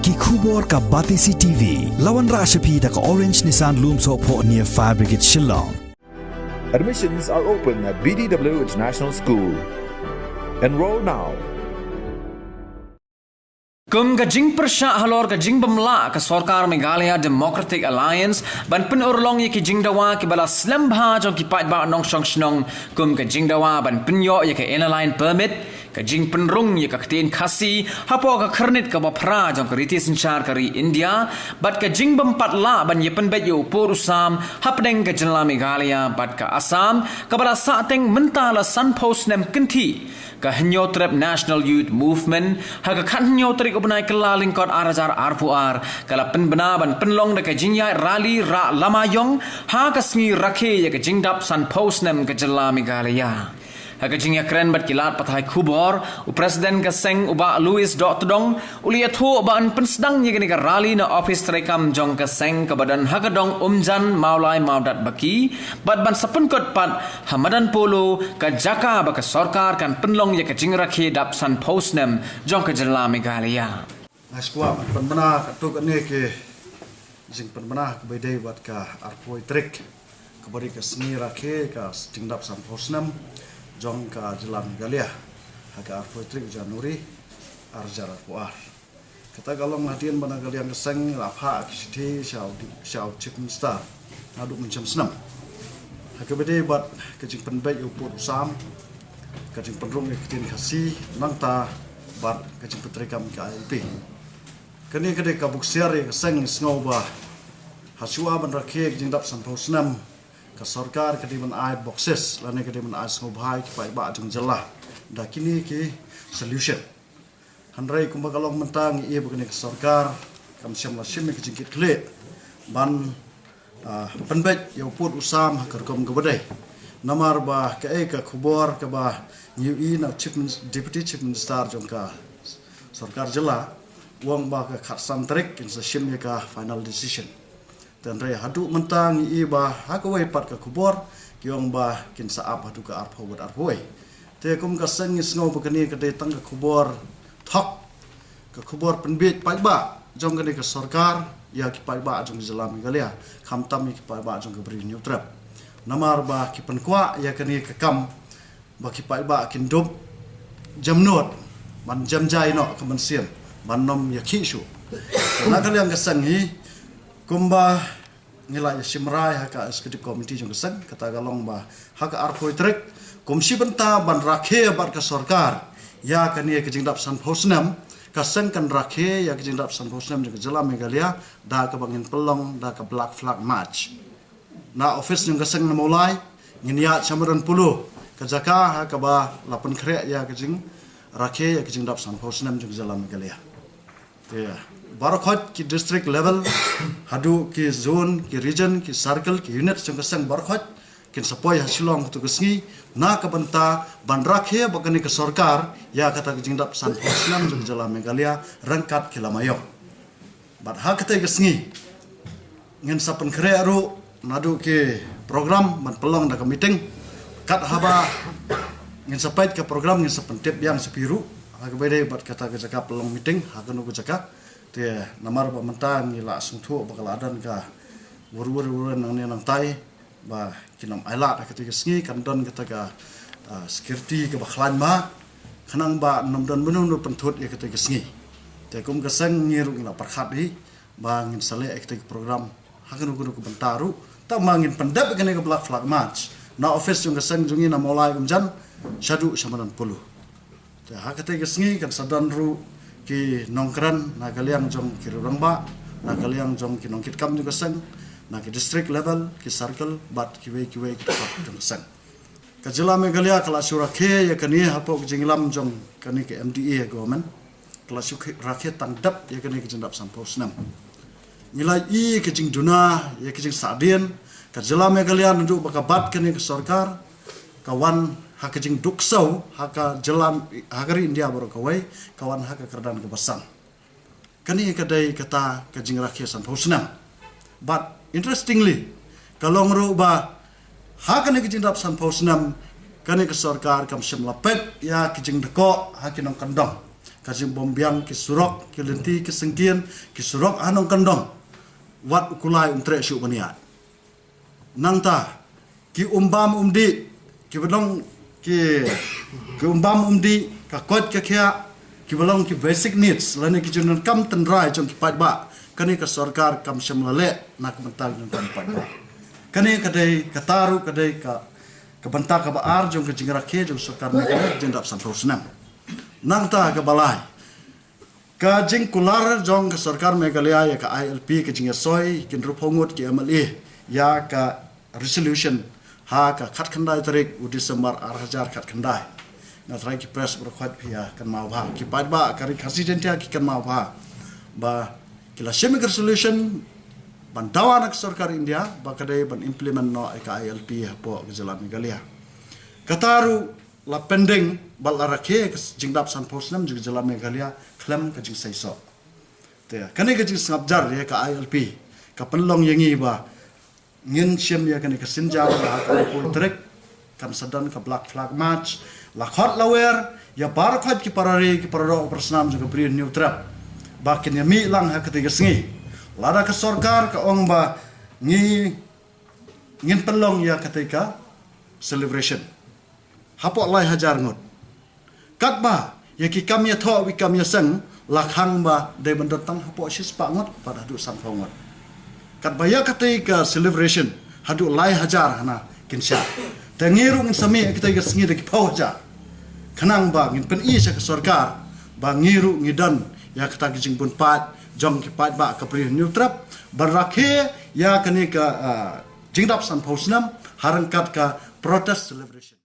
ki khubor ka Batisi TV lawan ra shapi da ka Orange Nissan Loom so pho near Fire Brigade Shillong. Admissions are open at BDW International School. Enroll now. Kum ka jing persya halor ka jing bamla ka Sarkar Meghalaya Democratic Alliance ban pen urlong ye ki jing dawa ki bala slam bha jong ki pat ba nong shong shnong kum ka jing dawa ban penyo ye ka airline permit ka jing penrung ye ka kten khasi hapo ka kharnit ka bapra jong ka riti sinchar kari India bat ka jing bam patla ban ye pen bet yo por usam hapdeng ka jinla Meghalaya bat ka Assam ka bala sa teng mentala sun post nem kinti ka Hanyotrep National Youth Movement ha ka khan Hanyotrep ubnai kala lingkot arajar arpuar kala penbenaban penlong de ka jingya rally ra lamayong ha ka sngi rakhe ye ka jingdap san post nem ka jilla Meghalaya ha ka jingya kren bat kilat pathai khubor u president ka seng uba Louis Dotdong ulia tho ba an pensedang ye ka rally na office trekam jong ka seng ka badan ha ka dong umjan maulai maudat baki bat ban sapun kot pat hamadan polo ka jaka ba ka sarkar kan penlong ye ka jing rakhe dap san post nem jong ka jilla Meghalaya Askwa penbena katuk ni ke jing penbena ke bedai buat ka arpoi trek ke bari ke seni rakhe ka jingdap san post nem jong ka jilla Meghalaya haka arpoi trek Januari arjar arpuar kata galong hadian bana galian keseng lapha kiti syau chief minister adu mencam senam haka bedai buat ke jing penbai upur sam ke jing penrung ke tin khasi nangta bat ke jing petrekam ke ILP kini kedai ka buksiar ke seng sngo ba hasua ban rakhe jing dap san post nem ka sarkar kedai man ai boxes lane kedai man ai sngo bhai ki pai ba jing jalla da kini ki solution handrai kumba kalong mentang ia begini ke sarkar kam siam la sim ke jingkit kle ban penbet ya put usam kerkom ke badai namar ba ke ka khubor ke ba new na deputy chief minister jong ka sarkar jilla wang ba ka khatsan trek in sa sim ya ka final decision dan rai hadu mentang i ba hakawai pat ka khubor kyong ba kin sa ap hadu ka arpho wat arphoi te kum ka seng sngo begini ke dai tang ka khubor thok ka khubor penbit pai ba jong ke ka sarkar ya ki pai ba jong jilla Meghalaya khamtam ki pai ba jong ke bri new trap namar ba ki penkwa ya ke kam ba ki pai ba kin dub jamnot ban jamjai no kemensian ban nom ya ki shu na kalian ka sang hi kumba ngila ya simrai haka executive committee jong sang kata galong ba haka arpoi trek komisi benta ban rakhe bar ka sarkar ya kani ke jingdap san phosnam ka sang kan rakhe ya ke jingdap san phosnam jong jilla Meghalaya da ka bangin pelong da ka black flag march na office jong ka sang na mulai nginya chamaran pulu ka jaka ha ka ba lapan khre ya ke jing rakhe ya ke jingdap san phosnam jong jilla Meghalaya te barakhot ki district level hadu ki zone ki region ki circle ki unit jong ka sang barakhot kin sapoi hasilong tu kesngi na ka banta ban rakhe bagani ke sarkar ya kata ke jingdap san phosnam jong jilla Meghalaya rangkat kilamayo bat ha kata kesngi ngin sapen khre aru nadu ke program man pelong da ka meeting kat haba ngin sapai ke program ngin sapen tip yang sepiru ha ke bede bat kata ke jaka pelong meeting ha ke nu jaka te namar ba mentang ila sungthu bakal adan ka wur-wur nang ni nang tai ba kinam ailat ketika sengi kandon ketika security ke bakhlan ma khanang ba nom don benung no pentut ya ketika sengi te kum keseng ngiru ila parkhat hi ba ngin sale ketika program hakanu kudu bentaru ta mangin pendap kene ke black flag march na office jung keseng jungi na mulai umjan syadu samadan pulu te ha ketika sengi kan sadan ru ki nongkran na kaliang jong kirurang ba na kaliang jong ki nongkit kam jung keseng na ke district level ke circle bat kiwe ke tempat jong sang ka jilla Meghalaya kala surakhe ya kani hapo jinglam jong kani ke MDA government kala surakhe tangdap ya kani ke jindap san phosnam nilai i ke jing duna ya ke jing sadien ka jilla Meghalaya ndu bakabat kani ke sarkar kawan hak jing duksau haka jilla hagari India baru kawai kawan haka kerdan ke basang kani kadai kata ke jing rakhe san phosnam but interestingly kalau ngeruba hakane kijing dap san phosnam kane ke sarkar kam sim lapet ya kijing deko hakinong kandong kajing bombiang ki surok ki lenti ki sengkian ki surok anong kandong wat ukulai umtre syuk baniat nang ta ki umbam umdi ki belong ki umbam umdi ka kot ka khia ki belong ki basic needs lane ki junan kam tenrai jong ki pat ba kani ka sarkar kam semlale nak mental jong kam pat ba kani kadai kataru kadai ka bentak ka baar jong ka jingra khe jong sarkar ne jeng dap sanfo senam nang ta ka balai ka jing kular jong ka sarkar Meghalaya ya ka ILP ka jing soi kin rupongut ki MLA ya ka resolution ha ka khat khandai tarik u Disember 2000 khat khandai na trai ki press berkhwat pia kan mau ba ki pat ba kari khasi jentia ki kan mau ba ba kila shemik resolution ban dawa nak sarkar India ba kadai ban implement no ka ILP po ke jalan Meghalaya kataru la pending bal arakhe jingdap san posnam juga jalan Meghalaya klam ka jing saiso te kane ka jing snapjar ya ka ILP ka penlong yangi ba ngin siem ya kane ka sinjar ba ka pul trek kan sadan ka black flag march la khot lawer ya bar khot ki parare ki pararo persnam juga bri new trap ba kin ya mi lang ha ka te sngi lada ka sarkar ka ong ba ngin penlong ya ketika celebration hapo lai hajar ngot kat ba ya ki kam ya tho wi kam ya sang lakhang ba de bendatang hapo sis pa ngot pada du sam ngot kat ba ya ketika celebration hadu lai hajar hana kinsya tengiru ngin sami ketika sngi de ki pawja kanang ba ngin pen i sa ka sarkar ba ngiru ngidan ya kata jing pun pat jong ki pat ba ka pri new trap barakhe ya kenika jingdap san posnam harangkat ka protest celebration